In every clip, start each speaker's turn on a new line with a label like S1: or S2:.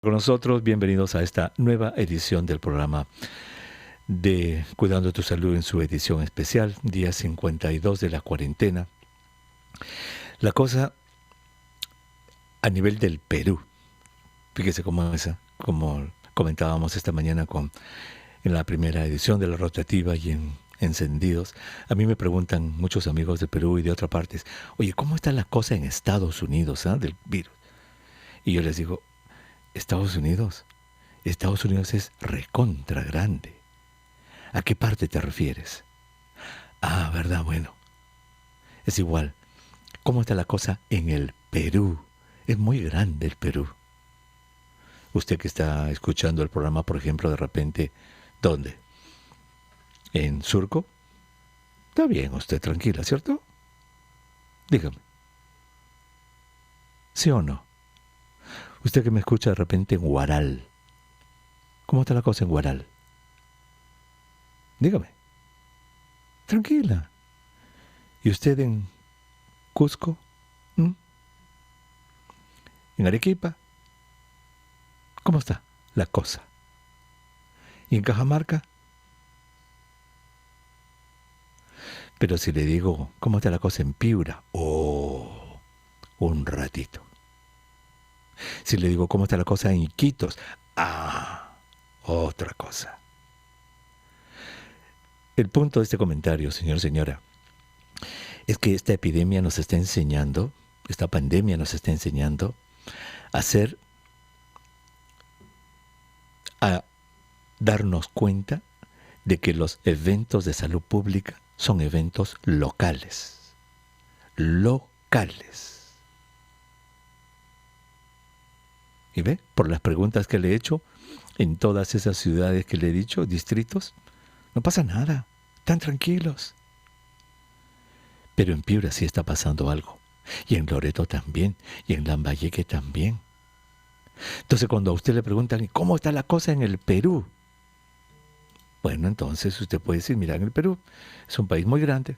S1: Con nosotros, bienvenidos a esta nueva edición del programa de Cuidando tu Salud en su edición especial, día 52 de la cuarentena. La cosa a nivel del Perú, fíjese cómo es, como comentábamos esta mañana en la primera edición de la rotativa y en Encendidos. A mí me preguntan muchos amigos de Perú y de otras partes, oye, ¿cómo está la cosa en Estados Unidos del virus? Y yo les digo, Estados Unidos es recontra grande. ¿A qué parte te refieres? Ah, ¿verdad? Bueno, es igual. ¿Cómo está la cosa en el Perú? Es muy grande el Perú. Usted que está escuchando el programa, por ejemplo, de repente, ¿dónde? ¿En Surco? Está bien, usted tranquila, ¿cierto? Dígame, ¿sí o no? Usted que me escucha de repente en Huaral. ¿Cómo está la cosa en Huaral? Dígame, tranquila. ¿Y usted en Cusco? ¿Mm? ¿En Arequipa? ¿Cómo está la cosa? ¿Y en Cajamarca? Pero si le digo, ¿cómo está la cosa en Piura? Oh, un ratito. Si le digo, ¿cómo está la cosa en Iquitos? Ah, otra cosa. El punto de este comentario, señor, señora, es que esta epidemia nos está enseñando, esta pandemia nos está enseñando a darnos cuenta de que los eventos de salud pública son eventos locales. Locales. ¿Y ve? Por las preguntas que le he hecho, en todas esas ciudades que le he dicho, distritos, no pasa nada, están tranquilos. Pero en Piura sí está pasando algo, y en Loreto también, y en Lambayeque también. Entonces cuando a usted le preguntan, ¿cómo está la cosa en el Perú? Bueno, entonces usted puede decir, mira, en el Perú es un país muy grande,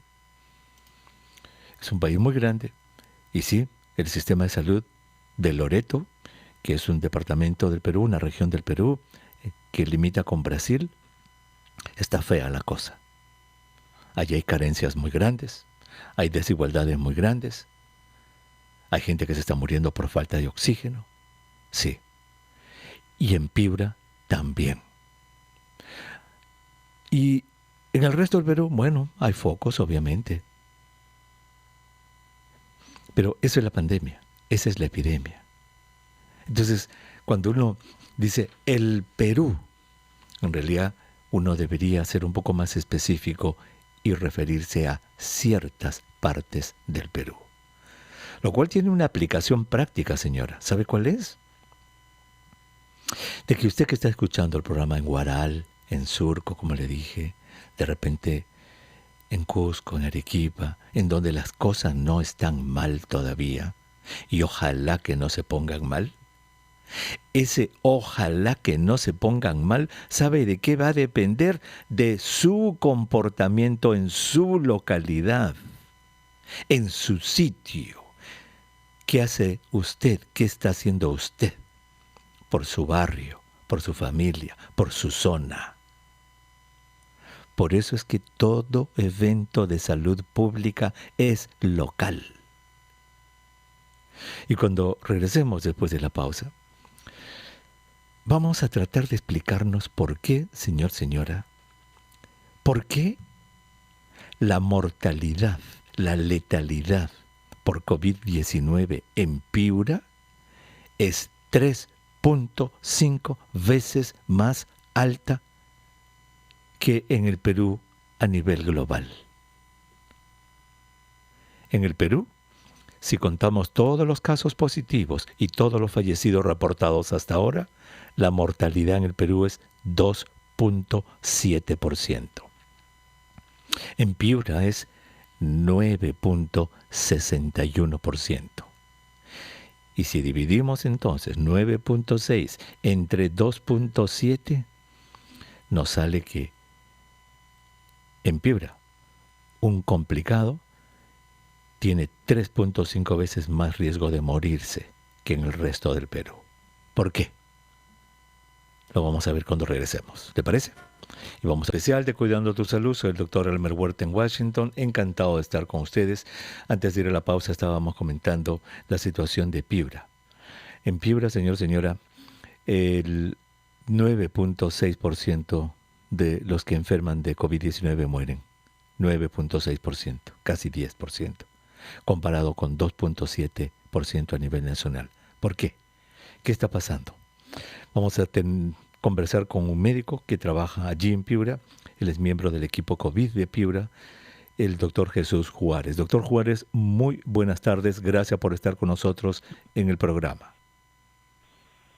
S1: y sí, el sistema de salud de Loreto, que es un departamento del Perú, una región del Perú, que limita con Brasil, está fea la cosa. Allí hay carencias muy grandes, hay desigualdades muy grandes, hay gente que se está muriendo por falta de oxígeno, sí. Y en Piura también. Y en el resto del Perú, bueno, hay focos, obviamente. Pero eso es la pandemia, esa es la epidemia. Entonces, cuando uno dice el Perú, en realidad uno debería ser un poco más específico y referirse a ciertas partes del Perú. Lo cual tiene una aplicación práctica, señora. ¿Sabe cuál es? De que usted que está escuchando el programa en Huaral, en Surco, como le dije, de repente en Cusco, en Arequipa, en donde las cosas no están mal todavía, y ojalá que no se pongan mal. Ese ojalá que no se pongan mal, ¿sabe de qué va a depender? De su comportamiento en su localidad, en su sitio. ¿Qué hace usted? ¿Qué está haciendo usted? Por su barrio, por su familia, por su zona. Por eso es que todo evento de salud pública es local. Y cuando regresemos después de la pausa, vamos a tratar de explicarnos por qué, señor, señora, por qué la mortalidad, la letalidad por COVID-19 en Piura es 3.5 veces más alta que en el Perú a nivel global. En el Perú, si contamos todos los casos positivos y todos los fallecidos reportados hasta ahora, la mortalidad en el Perú es 2.7%. En Piura es 9.61%. Y si dividimos entonces 9.6 entre 2.7, nos sale que en Piura un complicado tiene 3.5 veces más riesgo de morirse que en el resto del Perú. ¿Por qué? Lo vamos a ver cuando regresemos. ¿Te parece? Y vamos a especial de Cuidando tu Salud. Soy el doctor Elmer Huerta en Washington. Encantado de estar con ustedes. Antes de ir a la pausa estábamos comentando la situación de Piura. En Piura, señora, el 9.6% de los que enferman de COVID-19 mueren. 9.6%, casi 10%, comparado con 2.7% a nivel nacional. ¿Por qué? ¿Qué está pasando? Vamos a conversar con un médico que trabaja allí en Piura. Él es miembro del equipo COVID de Piura, el doctor Jesús Juárez. Doctor Juárez, muy buenas tardes. Gracias por estar con nosotros en el programa.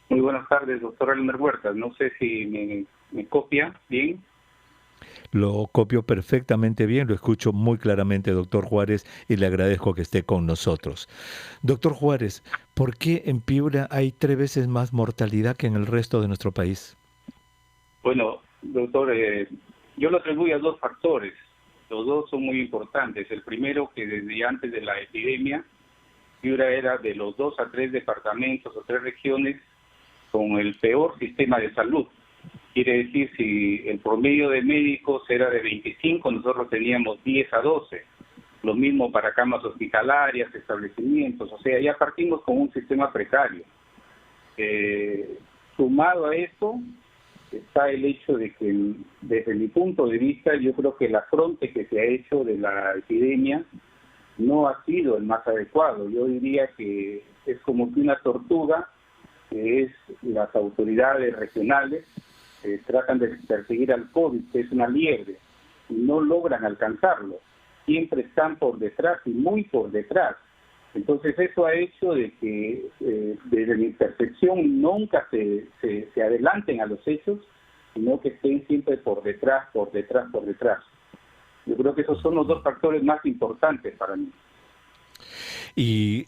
S2: Muy buenas tardes, doctor Elmer Huerta. No sé si me copia bien.
S1: Lo copio perfectamente bien, lo escucho muy claramente, doctor Juárez, y le agradezco que esté con nosotros. Doctor Juárez, ¿por qué en Piura hay 3 veces más mortalidad que en el resto de nuestro país?
S2: Bueno, doctor, yo lo atribuyo a 2 factores. Los 2 son muy importantes. El primero, que desde antes de la epidemia, Piura era de los 2 a 3 departamentos o 3 regiones con el peor sistema de salud. Quiere decir, si el promedio de médicos era de 25, nosotros teníamos 10 a 12. Lo mismo para camas hospitalarias, establecimientos. O sea, ya partimos con un sistema precario. Sumado a esto, está el hecho de que, desde mi punto de vista, yo creo que el afronte que se ha hecho de la epidemia no ha sido el más adecuado. Yo diría que es como que una tortuga, que es las autoridades regionales, tratan de perseguir al COVID, que es una liebre, y no logran alcanzarlo. Siempre están por detrás y muy por detrás. Entonces eso ha hecho de que desde mi percepción nunca se adelanten a los hechos, sino que estén siempre por detrás. Yo creo que esos son los 2 factores más importantes para mí.
S1: Y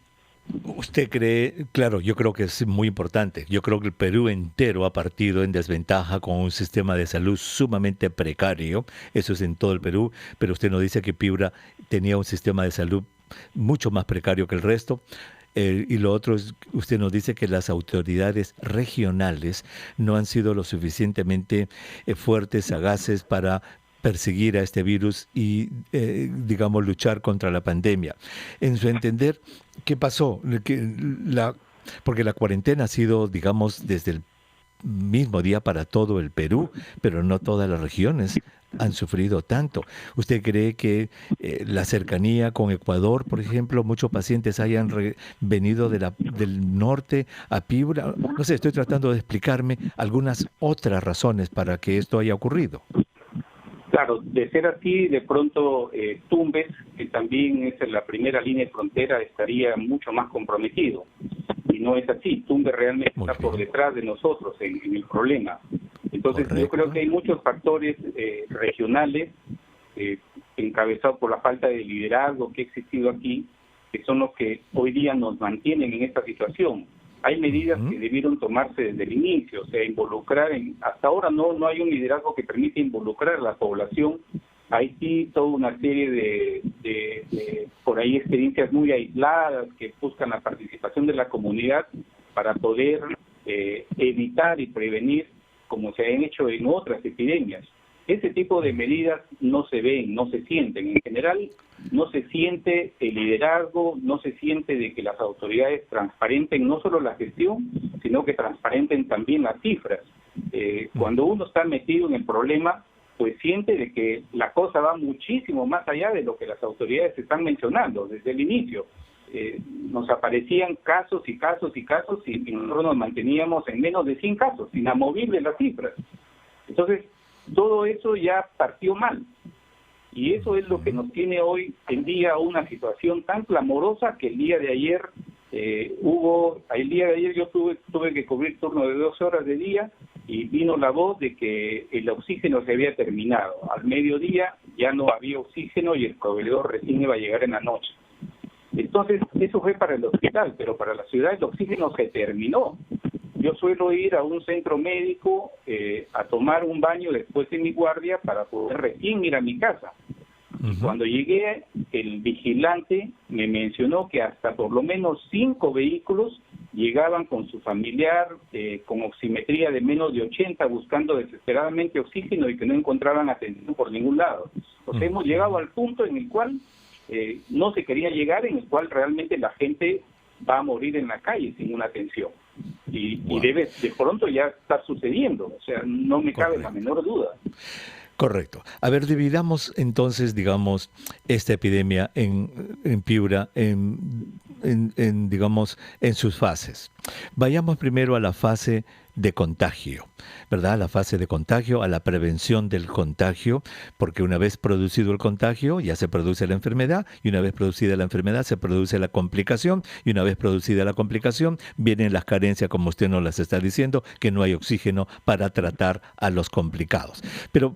S1: ¿usted cree? Claro, yo creo que es muy importante. Yo creo que el Perú entero ha partido en desventaja con un sistema de salud sumamente precario. Eso es en todo el Perú, pero usted nos dice que Piura tenía un sistema de salud mucho más precario que el resto. Y lo otro es, usted nos dice que las autoridades regionales no han sido lo suficientemente fuertes, sagaces para perseguir a este virus y, digamos, luchar contra la pandemia. En su entender, ¿qué pasó? Porque la cuarentena ha sido, digamos, desde el mismo día para todo el Perú, pero no todas las regiones han sufrido tanto. ¿Usted cree que la cercanía con Ecuador, por ejemplo, muchos pacientes hayan venido del norte a Piura? No sé, estoy tratando de explicarme algunas otras razones para que esto haya ocurrido.
S2: Claro, de ser así, de pronto Tumbes, que también es la primera línea de frontera, estaría mucho más comprometido. Y no es así. Tumbes realmente está por detrás de nosotros en el problema. Entonces, correcto. Yo creo que hay muchos factores regionales, encabezados por la falta de liderazgo que ha existido aquí, que son los que hoy día nos mantienen en esta situación. Hay medidas que debieron tomarse desde el inicio, o sea, involucrar, hasta ahora no hay un liderazgo que permite involucrar a la población. Hay sí toda una serie de por ahí experiencias muy aisladas que buscan la participación de la comunidad para poder evitar y prevenir, como se han hecho en otras epidemias. Ese tipo de medidas no se ven, no se sienten. En general, no se siente el liderazgo, no se siente de que las autoridades transparenten no solo la gestión, sino que transparenten también las cifras. Cuando uno está metido en el problema, pues siente de que la cosa va muchísimo más allá de lo que las autoridades están mencionando desde el inicio. Nos aparecían casos y casos y casos y nosotros nos manteníamos en menos de 100 casos, inamovibles las cifras. Entonces, todo eso ya partió mal. Y eso es lo que nos tiene hoy en día una situación tan clamorosa que el día de ayer yo tuve que cubrir turno de 12 horas de día y vino la voz de que el oxígeno se había terminado. Al mediodía ya no había oxígeno y el proveedor recién iba a llegar en la noche. Entonces, eso fue para el hospital, pero para la ciudad el oxígeno se terminó. Yo suelo ir a un centro médico a tomar un baño después de mi guardia para poder recién ir a mi casa. Cuando llegué, el vigilante me mencionó que hasta por lo menos 5 vehículos llegaban con su familiar con oximetría de menos de 80, buscando desesperadamente oxígeno y que no encontraban atención por ningún lado. O sea, hemos llegado al punto en el cual no se quería llegar, en el cual realmente la gente va a morir en la calle sin una atención. Y debe de pronto ya estar sucediendo, o sea, no me cabe la menor duda.
S1: Correcto. A ver, dividamos entonces, digamos, esta epidemia en Piura, digamos, en sus fases. Vayamos primero a la fase de contagio, ¿verdad? La fase de contagio, a la prevención del contagio, porque una vez producido el contagio, ya se produce la enfermedad, y una vez producida la enfermedad, se produce la complicación, y una vez producida la complicación, vienen las carencias, como usted nos las está diciendo, que no hay oxígeno para tratar a los complicados. Pero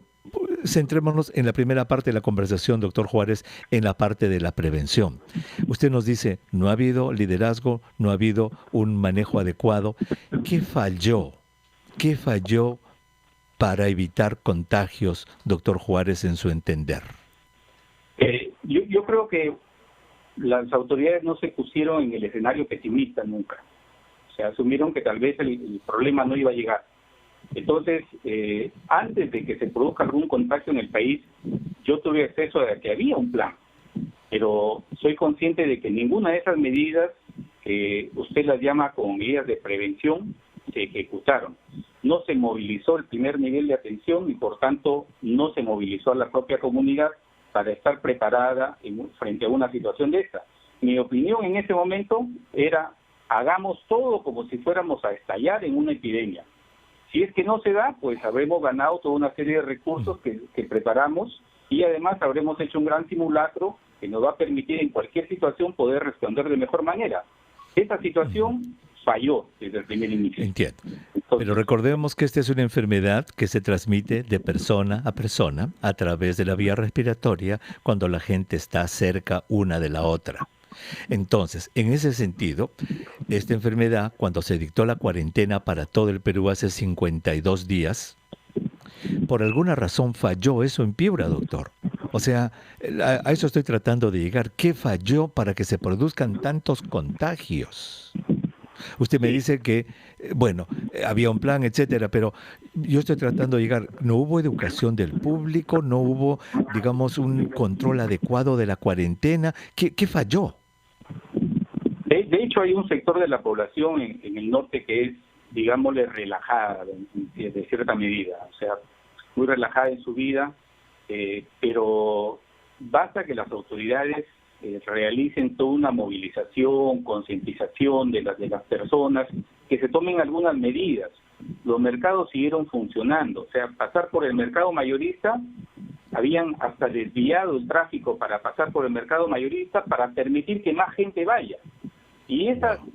S1: centrémonos en la primera parte de la conversación, doctor Juárez, en la parte de la prevención. Usted nos dice, no ha habido liderazgo, no ha habido un manejo adecuado. ¿Qué falló? ¿Qué falló para evitar contagios, doctor Juárez, en su entender?
S2: Yo creo que las autoridades no se pusieron en el escenario pesimista nunca. O sea, asumieron que tal vez el problema no iba a llegar. Entonces, antes de que se produzca algún contagio en el país, yo tuve acceso a que había un plan, pero soy consciente de que ninguna de esas medidas que usted las llama como medidas de prevención se ejecutaron. No se movilizó el primer nivel de atención y, por tanto, no se movilizó a la propia comunidad para estar preparada frente a una situación de esta. Mi opinión en ese momento era, hagamos todo como si fuéramos a estallar en una epidemia. Si es que no se da, pues habremos ganado toda una serie de recursos que preparamos y además habremos hecho un gran simulacro que nos va a permitir en cualquier situación poder responder de mejor manera. Esta situación falló desde el primer inicio.
S1: Entiendo. Pero recordemos que esta es una enfermedad que se transmite de persona a persona a través de la vía respiratoria cuando la gente está cerca una de la otra. Entonces, en ese sentido, esta enfermedad, cuando se dictó la cuarentena para todo el Perú hace 52 días, por alguna razón falló eso en Piura, doctor. O sea, a eso estoy tratando de llegar. ¿Qué falló para que se produzcan tantos contagios? Usted me dice que, bueno, había un plan, etcétera, pero yo estoy tratando de llegar. ¿No hubo educación del público? ¿No hubo, digamos, un control adecuado de la cuarentena? ¿Qué falló?
S2: De hecho, hay un sector de la población en el norte que es, digámosle, relajada de cierta medida, o sea, muy relajada en su vida, pero basta que las autoridades realicen toda una movilización, concientización de las personas, que se tomen algunas medidas. Los mercados siguieron funcionando, o sea, pasar por el mercado mayorista, habían hasta desviado el tráfico para pasar por el mercado mayorista para permitir que más gente vaya. Y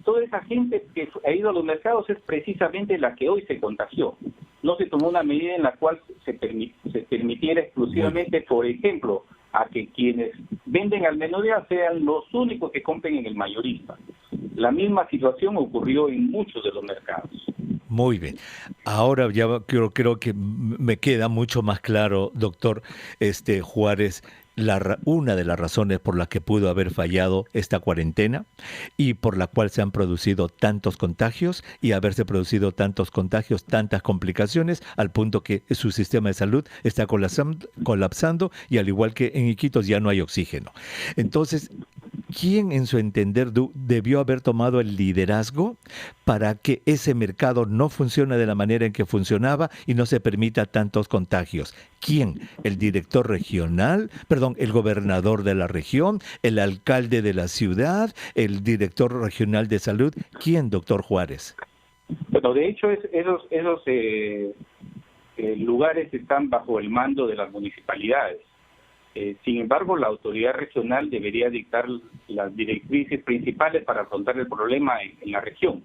S2: toda esa gente que ha ido a los mercados es precisamente la que hoy se contagió. No se tomó una medida en la cual se permitiera exclusivamente, por ejemplo, a que quienes venden al menudeo sean los únicos que compren en el mayorista. La misma situación ocurrió en muchos de los mercados.
S1: Muy bien. Ahora ya creo que me queda mucho más claro, doctor Juárez, una de las razones por las que pudo haber fallado esta cuarentena y por la cual se han producido tantos contagios y haberse producido tantos contagios, tantas complicaciones, al punto que su sistema de salud está colapsando y al igual que en Iquitos ya no hay oxígeno. Entonces, ¿quién en su entender debió haber tomado el liderazgo para que ese mercado no funcione de la manera en que funcionaba y no se permita tantos contagios? ¿Quién? ¿El director regional? ¿El gobernador de la región? ¿El alcalde de la ciudad? ¿El director regional de salud? ¿Quién, doctor Juárez?
S2: Bueno, de hecho, esos lugares están bajo el mando de las municipalidades. Sin embargo, la autoridad regional debería dictar las directrices principales para afrontar el problema en la región.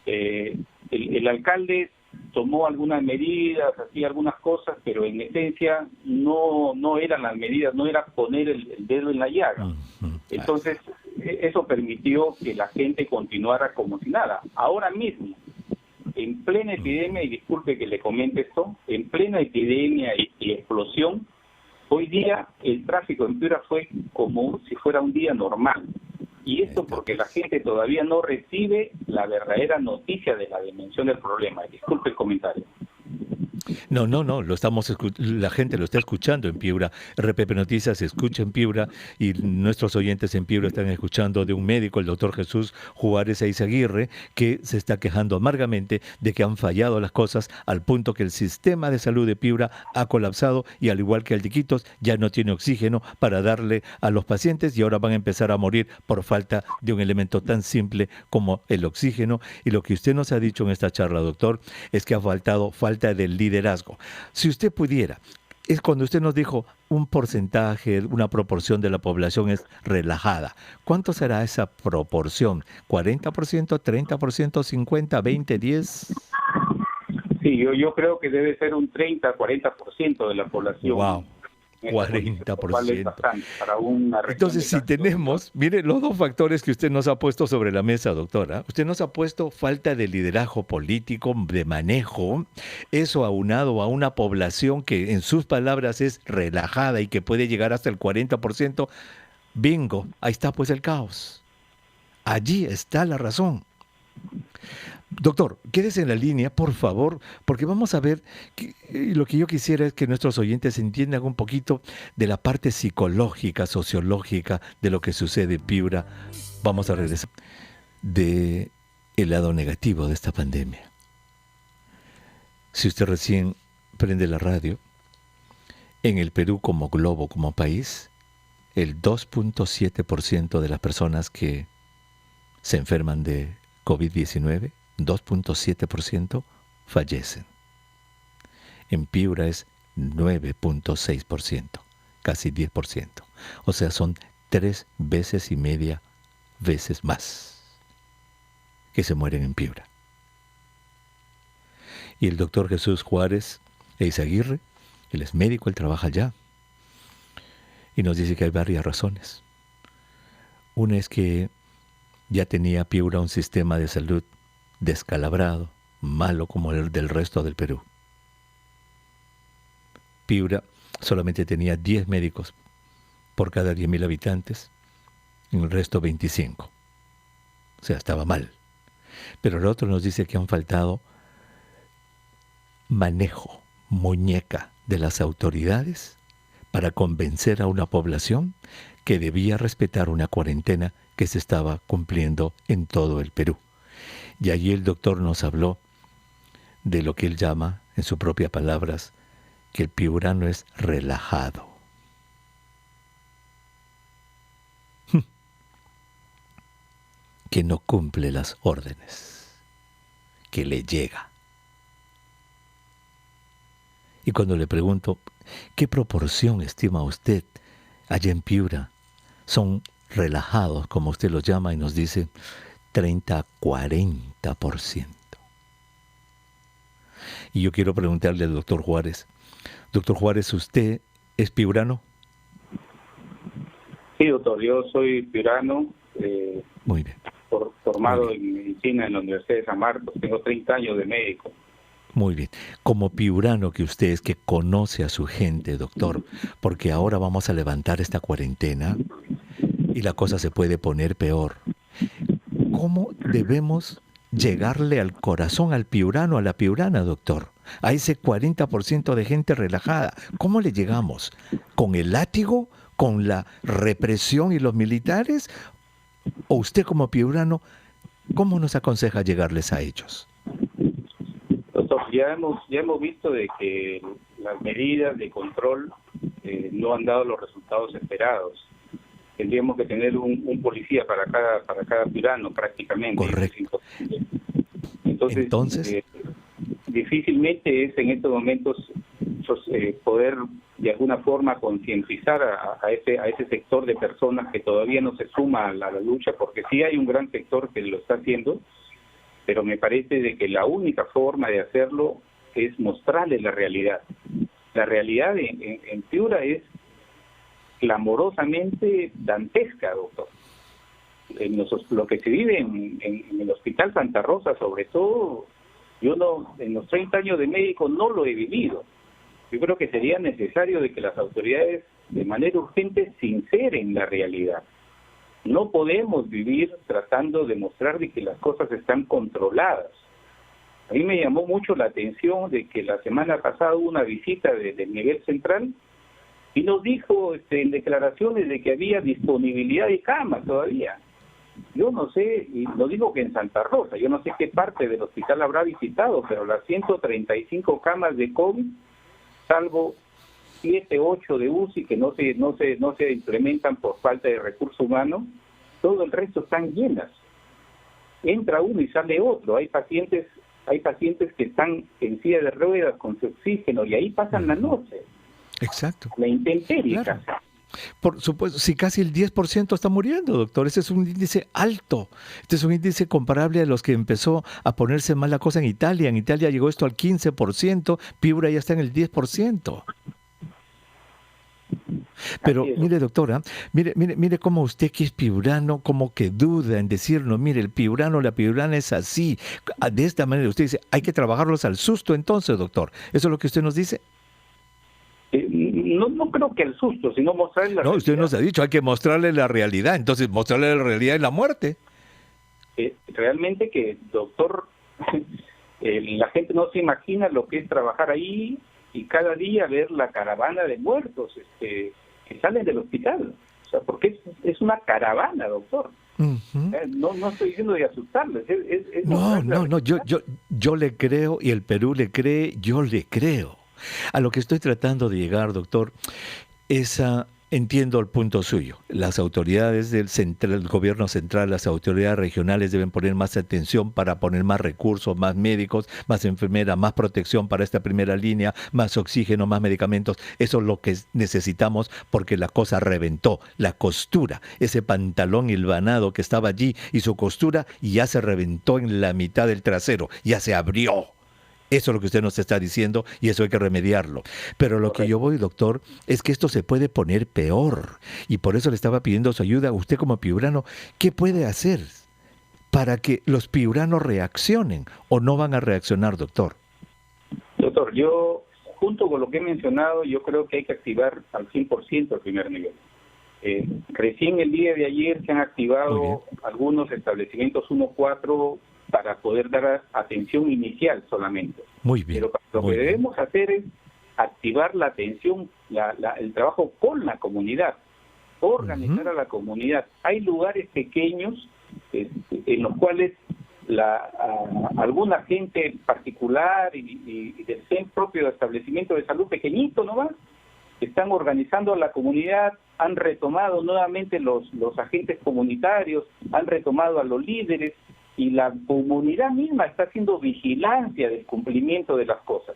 S2: El alcalde tomó algunas medidas, hacía algunas cosas, pero en esencia no eran las medidas, no era poner el dedo en la llaga. Entonces, eso permitió que la gente continuara como si nada. Ahora mismo, en plena epidemia, y disculpe que le comente esto, en plena epidemia y explosión, hoy día el tráfico en Piura fue como si fuera un día normal. Y esto porque la gente todavía no recibe la verdadera noticia de la dimensión del problema. Disculpe el comentario.
S1: No, la gente lo está escuchando en Piura. RPP Noticias se escucha en Piura y nuestros oyentes en Piura están escuchando de un médico, el doctor Jesús Juárez Eizaguirre, que se está quejando amargamente de que han fallado las cosas al punto que el sistema de salud de Piura ha colapsado y al igual que el de Iquitos ya no tiene oxígeno para darle a los pacientes y ahora van a empezar a morir por falta de un elemento tan simple como el oxígeno. Y lo que usted nos ha dicho en esta charla, doctor, es que ha falta de liderazgo. Si usted pudiera, es cuando usted nos dijo un porcentaje, una proporción de la población es relajada. ¿Cuánto será esa proporción? ¿40%, 30%, 50, 20, 10?
S2: Sí, yo creo que debe ser un 30-40% de la población.
S1: Wow. 40%.
S2: Para una
S1: Entonces, si tenemos, mire, los dos factores que usted nos ha puesto sobre la mesa, doctora, usted nos ha puesto falta de liderazgo político, de manejo, eso aunado a una población que en sus palabras es relajada y que puede llegar hasta el 40%, bingo, ahí está pues el caos. Allí está la razón. Doctor, quédese en la línea, por favor, porque vamos a ver, lo que yo quisiera es que nuestros oyentes entiendan un poquito de la parte psicológica, sociológica de lo que sucede en Piura. Vamos a regresar del lado negativo de esta pandemia. Si usted recién prende la radio, en el Perú como globo, como país, el 2.7% de las personas que se enferman de COVID-19, 2.7% fallecen. En Piura es 9.6%, casi 10%. O sea, son 3,5 veces más que se mueren en Piura. Y el doctor Jesús Juárez Eizaguirre, él es médico, él trabaja allá, y nos dice que hay varias razones. Una es que ya tenía Piura un sistema de salud descalabrado, malo como el del resto del Perú. Piura solamente tenía 10 médicos por cada 10.000 habitantes, en el resto 25. O sea, estaba mal. Pero el otro nos dice que han faltado manejo, muñeca de las autoridades para convencer a una población que debía respetar una cuarentena que se estaba cumpliendo en todo el Perú. Y allí el doctor nos habló de lo que él llama, en sus propias palabras, que el piurano es relajado. Que no cumple las órdenes, que le llega. Y cuando le pregunto, ¿qué proporción estima usted allá en Piura? Son relajados, como usted los llama, y nos dice 30-40%. Y yo quiero preguntarle al doctor Juárez. Doctor Juárez, ¿usted es piurano?
S2: Sí, doctor, yo soy piurano.
S1: Muy bien.
S2: Formado en medicina en la Universidad de San Marcos. Tengo 30 años de médico.
S1: Muy bien. Como piurano que usted es, que conoce a su gente, doctor, porque ahora vamos a levantar esta cuarentena y la cosa se puede poner peor. ¿Cómo debemos llegarle al corazón al piurano, a la piurana, doctor? A ese 40% de gente relajada. ¿Cómo le llegamos? ¿Con el látigo? ¿Con la represión y los militares? ¿O usted como piurano, cómo nos aconseja llegarles a ellos?
S2: Doctor, ya hemos visto de que las medidas de control no han dado los resultados esperados. Tendríamos que tener un policía para cada piurano prácticamente.
S1: Correcto.
S2: Entonces difícilmente es en estos momentos poder de alguna forma concientizar a ese sector de personas que todavía no se suma a la lucha, porque sí hay un gran sector que lo está haciendo, pero me parece de que la única forma de hacerlo es mostrarles la realidad. La realidad en Piura es clamorosamente dantesca, doctor. Lo que se vive en el Hospital Santa Rosa, sobre todo, en los 30 años de médico no lo he vivido. Yo creo que sería necesario de que las autoridades de manera urgente sinceren la realidad. No podemos vivir tratando de mostrar de que las cosas están controladas. A mí me llamó mucho la atención de que la semana pasada hubo una visita del nivel central y nos dijo en declaraciones de que había disponibilidad de camas todavía. Yo no sé, y no digo que en Santa Rosa, yo no sé qué parte del hospital habrá visitado, pero las 135 camas de COVID, salvo 7, 8 de UCI que no se implementan por falta de recurso humano, todo el resto están llenas. Entra uno y sale otro. Hay pacientes que están en silla de ruedas con su oxígeno y ahí pasan la noche.
S1: Exacto.
S2: La intemperie.
S1: Claro. Por supuesto, si casi el 10% está muriendo, doctor, ese es un índice alto. Este es un índice comparable a los que empezó a ponerse mal la cosa en Italia. En Italia llegó esto al 15%, Piura ya está en el 10%. Pero mire, doctora, mire cómo usted que es piurano, como que duda en decirnos, mire, el piurano, la piurana es así. De esta manera usted dice, hay que trabajarlos al susto entonces, doctor. ¿Eso es lo que usted nos dice?
S2: No creo que el susto, sino mostrarle la realidad.
S1: Usted nos ha dicho, hay que mostrarle la realidad. Entonces, mostrarle la realidad es la muerte.
S2: Realmente que, doctor, la gente no se imagina lo que es trabajar ahí y cada día ver la caravana de muertos que salen del hospital. O sea, porque es una caravana, doctor. Uh-huh. No estoy diciendo de asustarles.
S1: No, yo le creo y el Perú le cree, yo le creo. A lo que estoy tratando de llegar, doctor, entiendo el punto suyo. Las autoridades del gobierno central, las autoridades regionales deben poner más atención para poner más recursos, más médicos, más enfermeras, más protección para esta primera línea, más oxígeno, más medicamentos. Eso es lo que necesitamos porque la cosa reventó. La costura, ese pantalón hilvanado que estaba allí y su costura ya se reventó en la mitad del trasero, ya se abrió. Eso es lo que usted nos está diciendo y eso hay que remediarlo. Pero lo que yo voy, doctor, es que esto se puede poner peor. Y por eso le estaba pidiendo su ayuda. Usted como piurano, ¿qué puede hacer para que los piuranos reaccionen o no van a reaccionar, doctor?
S2: Doctor, yo, junto con lo que he mencionado, yo creo que hay que activar al 100% el primer nivel. Recién el día de ayer se han activado algunos establecimientos 1-4 para poder dar atención inicial solamente.
S1: Muy bien.
S2: Pero lo que debemos hacer es activar la atención, el trabajo con la comunidad, organizar a la comunidad. Hay lugares pequeños en los cuales alguna gente particular y del propio establecimiento de salud pequeñito nomás, están organizando a la comunidad, han retomado nuevamente los agentes comunitarios, han retomado a los líderes, y la comunidad misma está haciendo vigilancia del cumplimiento de las cosas.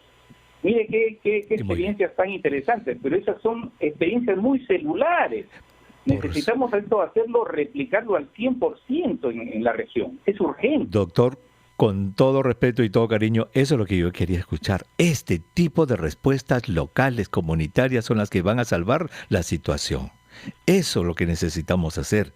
S2: Mire qué experiencias tan interesantes, pero esas son experiencias muy celulares. Necesitamos hacerlo, replicarlo al 100% en la región. Es urgente.
S1: Doctor, con todo respeto y todo cariño, eso es lo que yo quería escuchar. Este tipo de respuestas locales, comunitarias, son las que van a salvar la situación. Eso es lo que necesitamos hacer.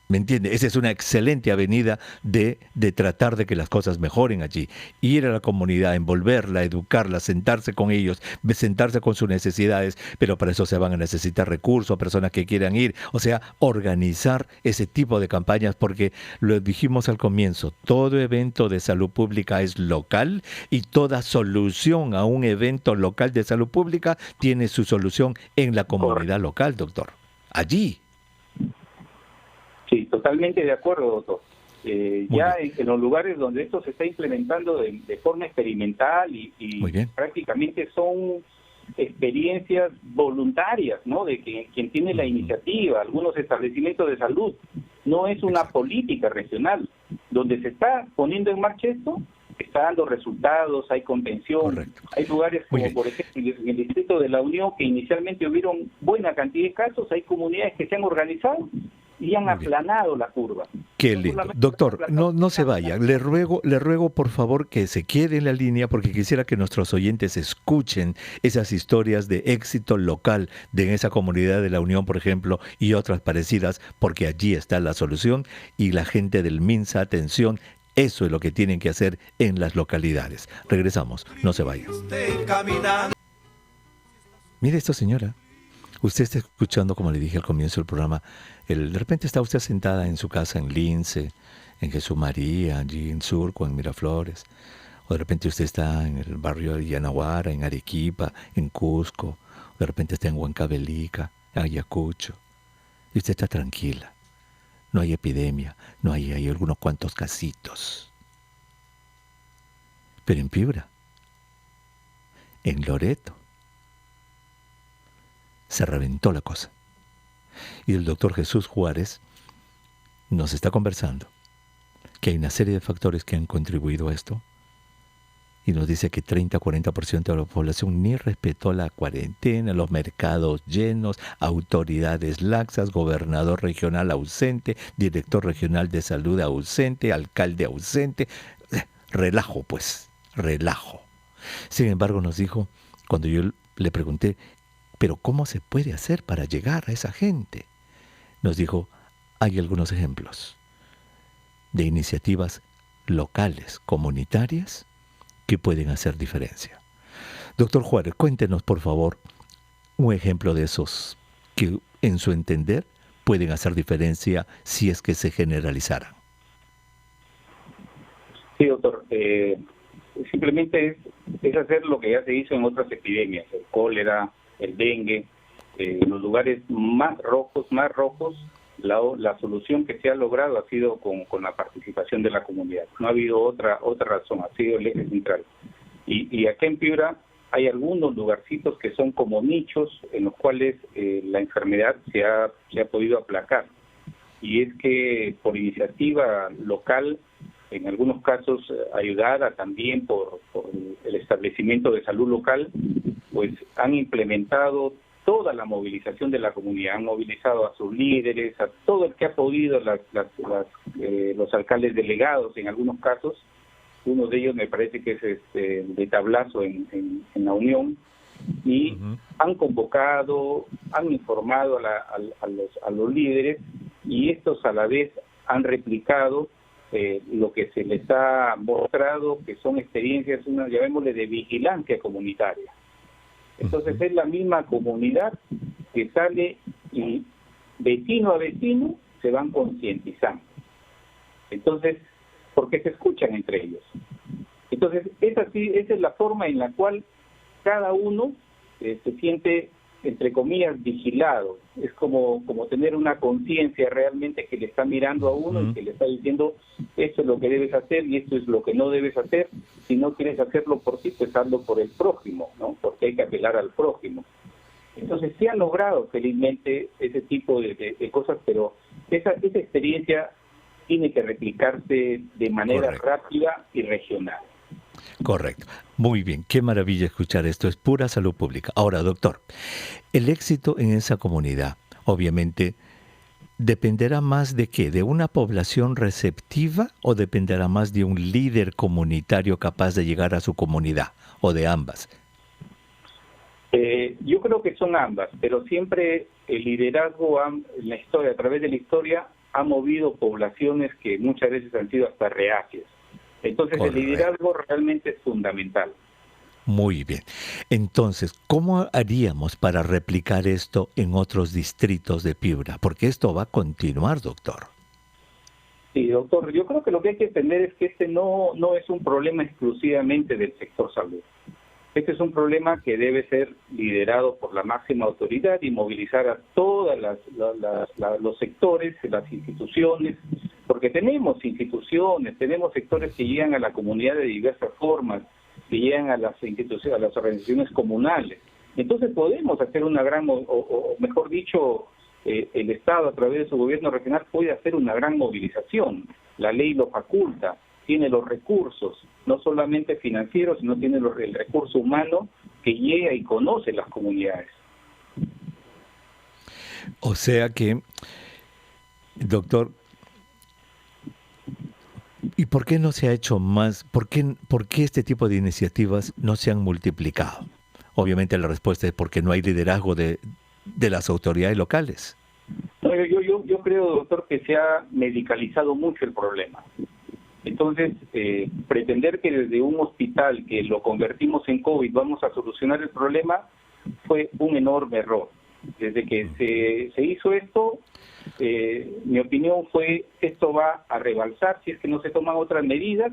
S1: ¿Me entiende? Esa es una excelente avenida de tratar de que las cosas mejoren allí. Ir a la comunidad, envolverla, educarla, sentarse con ellos, sentarse con sus necesidades, pero para eso se van a necesitar recursos, personas que quieran ir. O sea, organizar ese tipo de campañas, porque lo dijimos al comienzo, todo evento de salud pública es local y toda solución a un evento local de salud pública tiene su solución en la comunidad local, doctor. Allí.
S2: Sí, totalmente de acuerdo, doctor. Ya en los lugares donde esto se está implementando de forma experimental y prácticamente son experiencias voluntarias, ¿no? De quien tiene la iniciativa, algunos establecimientos de salud. No es una política regional. Donde se está poniendo en marcha esto, está dando resultados, hay contención. Correcto. Hay lugares como, por ejemplo, en el Distrito de la Unión, que inicialmente hubieron buena cantidad de casos, hay comunidades que se han organizado y han aplanado la curva.
S1: Qué lindo. Doctor, no se vaya. Le ruego por favor que se quede en la línea porque quisiera que nuestros oyentes escuchen esas historias de éxito local de esa comunidad de la Unión, por ejemplo, y otras parecidas, porque allí está la solución y la gente del MINSA, atención, eso es lo que tienen que hacer en las localidades. Regresamos, no se vaya. Mire esta señora. Usted está escuchando, como le dije al comienzo del programa, de repente está usted sentada en su casa en Lince, en Jesús María, allí en Surco, en Miraflores, o de repente usted está en el barrio de Yanaguara, en Arequipa, en Cusco, o de repente está en Huancavelica, en Ayacucho, y usted está tranquila. No hay epidemia, hay algunos cuantos casitos. Pero en Piura, en Loreto, se reventó la cosa. Y el doctor Jesús Juárez nos está conversando que hay una serie de factores que han contribuido a esto, y nos dice que 30-40% de la población ni respetó la cuarentena, los mercados llenos, autoridades laxas, gobernador regional ausente, director regional de salud ausente, alcalde ausente. Relajo, pues, relajo. Sin embargo, nos dijo, cuando yo le pregunté, ¿pero cómo se puede hacer para llegar a esa gente? Nos dijo, hay algunos ejemplos de iniciativas locales, comunitarias, que pueden hacer diferencia. Doctor Juárez, cuéntenos, por favor, un ejemplo de esos que, en su entender, pueden hacer diferencia si es que se generalizaran.
S2: Sí, doctor. Simplemente es hacer lo que ya se hizo en otras epidemias, el cólera, el dengue, los lugares más rojos, la solución que se ha logrado ha sido con la participación de la comunidad. No ha habido otra razón, ha sido el eje central. Y acá en Piura hay algunos lugarcitos que son como nichos en los cuales la enfermedad se ha podido aplacar. Y es que por iniciativa local, en algunos casos ayudada también por el establecimiento de salud local, pues han implementado toda la movilización de la comunidad, han movilizado a sus líderes, a todo el que ha podido, los alcaldes delegados en algunos casos. Uno de ellos me parece que es de tablazo en la Unión, y han convocado, han informado a los líderes, y estos a la vez han replicado lo que se les ha mostrado, que son experiencias, llamémosle, de vigilancia comunitaria. Entonces es la misma comunidad que sale y vecino a vecino se van concientizando. Entonces, porque se escuchan entre ellos. Entonces, esa es la forma en la cual cada uno se siente, entre comillas, vigilado. Es como tener una conciencia realmente que le está mirando a uno y que le está diciendo, esto es lo que debes hacer y esto es lo que no debes hacer. Si no quieres hacerlo por ti, pues hazlo por el prójimo, ¿no? Porque hay que apelar al prójimo. Entonces, se han logrado felizmente ese tipo de cosas, pero esa experiencia tiene que replicarse de manera rápida y regional.
S1: Correcto. Muy bien, qué maravilla escuchar esto, es pura salud pública. Ahora, doctor, el éxito en esa comunidad, obviamente, ¿dependerá más de qué? ¿De una población receptiva o dependerá más de un líder comunitario capaz de llegar a su comunidad, o de ambas?
S2: Yo creo que son ambas, pero siempre el liderazgo en la historia, a través de la historia, ha movido poblaciones que muchas veces han sido hasta reacias. Entonces, correcto, el liderazgo realmente es fundamental.
S1: Muy bien. Entonces, ¿cómo haríamos para replicar esto en otros distritos de Piura? Porque esto va a continuar, doctor.
S2: Sí, doctor. Yo creo que lo que hay que entender es que este no es un problema exclusivamente del sector salud. Este es un problema que debe ser liderado por la máxima autoridad y movilizar a todos los sectores, las instituciones, porque tenemos instituciones, tenemos sectores que llegan a la comunidad de diversas formas, que llegan a las instituciones, a las organizaciones comunales. Entonces podemos hacer una gran, o mejor dicho, el Estado a través de su gobierno regional puede hacer una gran movilización. La ley lo faculta, tiene los recursos, no solamente financieros, sino tiene el recurso humano que llega y conoce las comunidades.
S1: O sea que, doctor, ¿y por qué no se ha hecho más? ¿Por qué este tipo de iniciativas no se han multiplicado? Obviamente la respuesta es porque no hay liderazgo de las autoridades locales.
S2: No, yo creo, doctor, que se ha medicalizado mucho el problema. Entonces, pretender que desde un hospital que lo convertimos en COVID vamos a solucionar el problema fue un enorme error. Desde que se hizo esto, mi opinión fue que esto va a rebalsar si es que no se toman otras medidas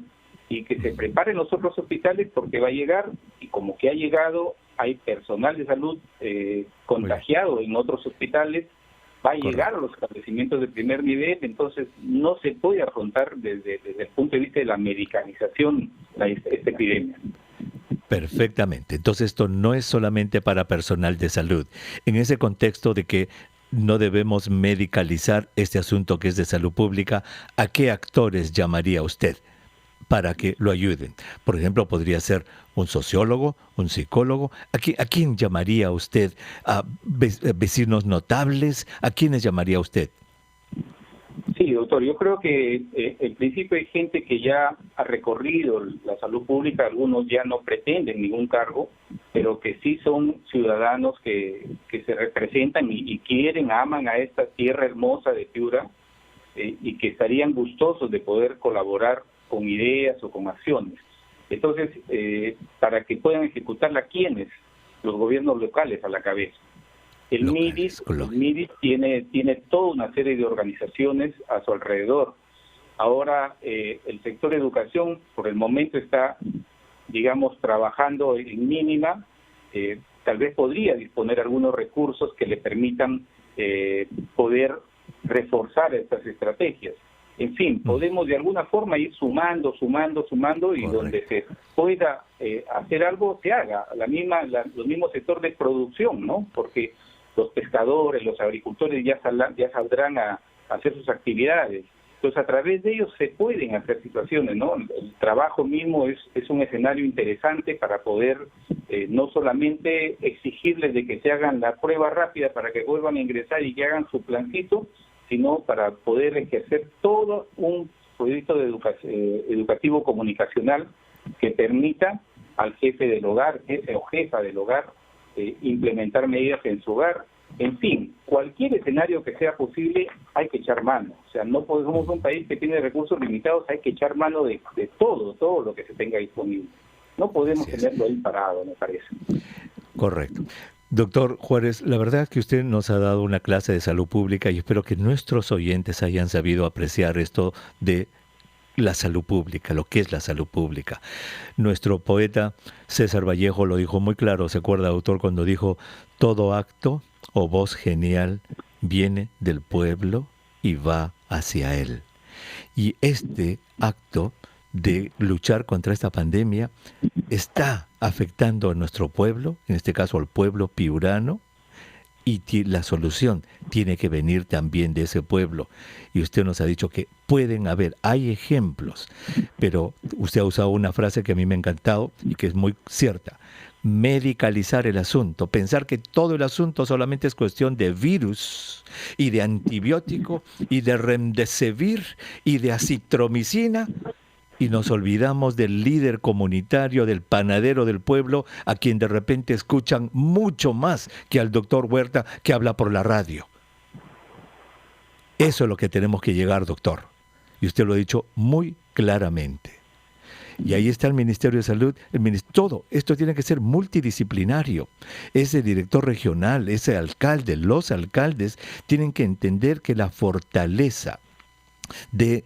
S2: y que se preparen los otros hospitales porque va a llegar, y como que ha llegado, hay personal de salud contagiado en otros hospitales, va a llegar a los establecimientos de primer nivel, entonces no se puede afrontar desde el punto de vista de la medicalización esta epidemia.
S1: Perfectamente. Entonces esto no es solamente para personal de salud. En ese contexto de que no debemos medicalizar este asunto que es de salud pública, ¿a qué actores llamaría usted para que lo ayuden? Por ejemplo, podría ser un sociólogo, un psicólogo. ¿A quién llamaría usted? ¿A vecinos notables? ¿A quiénes llamaría usted?
S2: Sí, doctor, yo creo que en principio hay gente que ya ha recorrido la salud pública, algunos ya no pretenden ningún cargo, pero que sí son ciudadanos que se representan y quieren, aman a esta tierra hermosa de Piura, y que estarían gustosos de poder colaborar con ideas o con acciones. Entonces, para que puedan ejecutarla, ¿quiénes? Los gobiernos locales a la cabeza. El MIDIS tiene toda una serie de organizaciones a su alrededor. Ahora, el sector educación, por el momento está, digamos, trabajando en mínima. Tal vez podría disponer algunos recursos que le permitan poder reforzar estas estrategias. En fin, podemos de alguna forma ir sumando y correcto, donde se pueda hacer algo, se haga. Los mismos sector de producción, ¿no? Porque los pescadores, los agricultores ya saldrán a hacer sus actividades. Entonces, a través de ellos se pueden hacer situaciones, ¿no? El trabajo mismo es un escenario interesante para poder no solamente exigirles de que se hagan la prueba rápida para que vuelvan a ingresar y que hagan su plancito, sino para poder ejercer todo un proyecto de educativo comunicacional que permita al jefe del hogar, jefe o jefa del hogar, implementar medidas en su hogar. En fin, cualquier escenario que sea posible hay que echar mano. O sea, no somos un país que tiene recursos limitados, hay que echar mano de todo lo que se tenga disponible. No podemos tenerlo ahí parado, me parece.
S1: Correcto. Doctor Juárez, la verdad es que usted nos ha dado una clase de salud pública y espero que nuestros oyentes hayan sabido apreciar esto de la salud pública, lo que es la salud pública. Nuestro poeta César Vallejo lo dijo muy claro, ¿se acuerda, autor, cuando dijo: todo acto o voz genial viene del pueblo y va hacia él? Y este acto de luchar contra esta pandemia está afectando a nuestro pueblo, en este caso al pueblo piurano, y la solución tiene que venir también de ese pueblo. Y usted nos ha dicho que hay ejemplos, pero usted ha usado una frase que a mí me ha encantado y que es muy cierta: medicalizar el asunto, pensar que todo el asunto solamente es cuestión de virus y de antibiótico y de remdesivir y de acitromicina, y nos olvidamos del líder comunitario, del panadero del pueblo, a quien de repente escuchan mucho más que al doctor Huerta, que habla por la radio. Eso es lo que tenemos que llegar, doctor. Y usted lo ha dicho muy claramente. Y ahí está el Ministerio de Salud, todo. Esto tiene que ser multidisciplinario. Ese director regional, ese alcalde, los alcaldes tienen que entender que la fortaleza de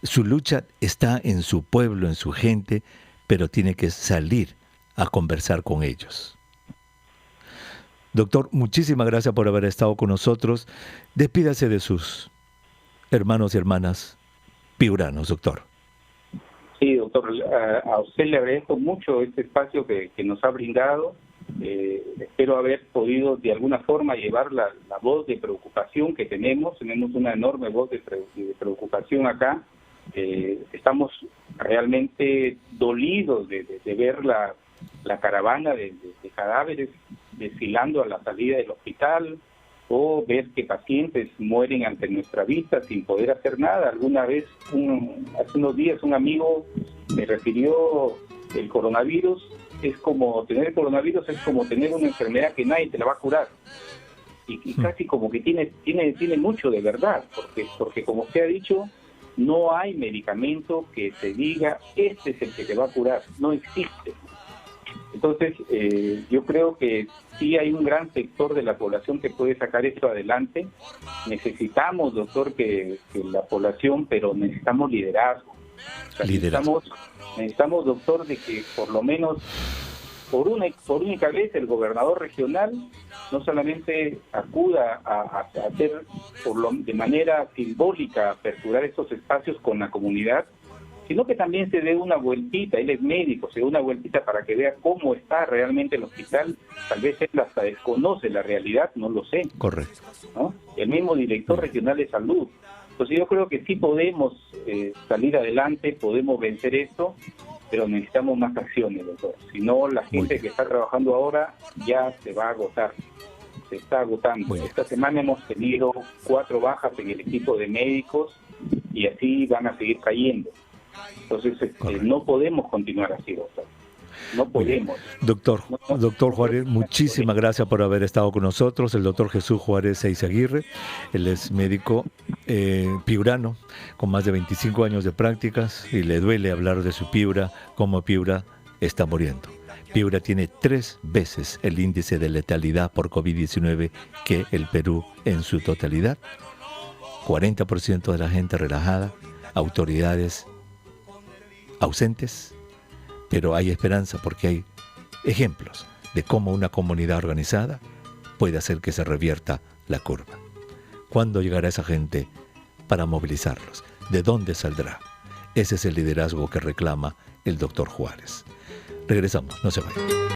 S1: su lucha está en su pueblo, en su gente, pero tiene que salir a conversar con ellos. Doctor, muchísimas gracias por haber estado con nosotros. Despídase de sus hermanos y hermanas piuranos, doctor.
S2: Sí, doctor, a usted le agradezco mucho este espacio que nos ha brindado. Espero haber podido de alguna forma llevar la voz de preocupación que tenemos. Tenemos una enorme voz de preocupación acá. Estamos realmente dolidos de ver la caravana de cadáveres desfilando a la salida del hospital, o ver que pacientes mueren ante nuestra vista sin poder hacer nada. Alguna vez, hace unos días, un amigo me refirió: el coronavirus es como tener una enfermedad que nadie te la va a curar. Y casi como que tiene mucho de verdad, porque como usted ha dicho, no hay medicamento que te diga este es el que te va a curar, no existe. Entonces, yo creo que sí hay un gran sector de la población que puede sacar esto adelante. Necesitamos, doctor, que la población, pero necesitamos liderazgo. O sea, necesitamos, doctor, de que por lo menos por única vez el gobernador regional no solamente acuda a hacer de manera simbólica, aperturar estos espacios con la comunidad, sino que también se dé una vueltita. Él es médico, se dé una vueltita para que vea cómo está realmente el hospital. Tal vez él hasta desconoce la realidad, no lo sé.
S1: Correcto.
S2: ¿No? El mismo director regional de salud. Entonces yo creo que sí podemos salir adelante, podemos vencer esto, pero necesitamos más acciones, doctor. Si no, la gente que está trabajando ahora ya se va a agotar. Se está agotando. Esta semana hemos tenido 4 bajas en el equipo de médicos y así van a seguir cayendo. Entonces, no podemos continuar así, doctor. No podemos.
S1: Doctor Juárez, muchísimas gracias por haber estado con nosotros. El doctor Jesús Juárez Eizaguirre, él es médico piurano, con más de 25 años de prácticas, y le duele hablar de su Piura, cómo Piura está muriendo. Piura tiene 3 veces el índice de letalidad por COVID-19 que el Perú en su totalidad. 40% de la gente relajada, autoridades ausentes, pero hay esperanza porque hay ejemplos de cómo una comunidad organizada puede hacer que se revierta la curva. ¿Cuándo llegará esa gente para movilizarlos? ¿De dónde saldrá? Ese es el liderazgo que reclama el doctor Juárez. Regresamos, no se vayan.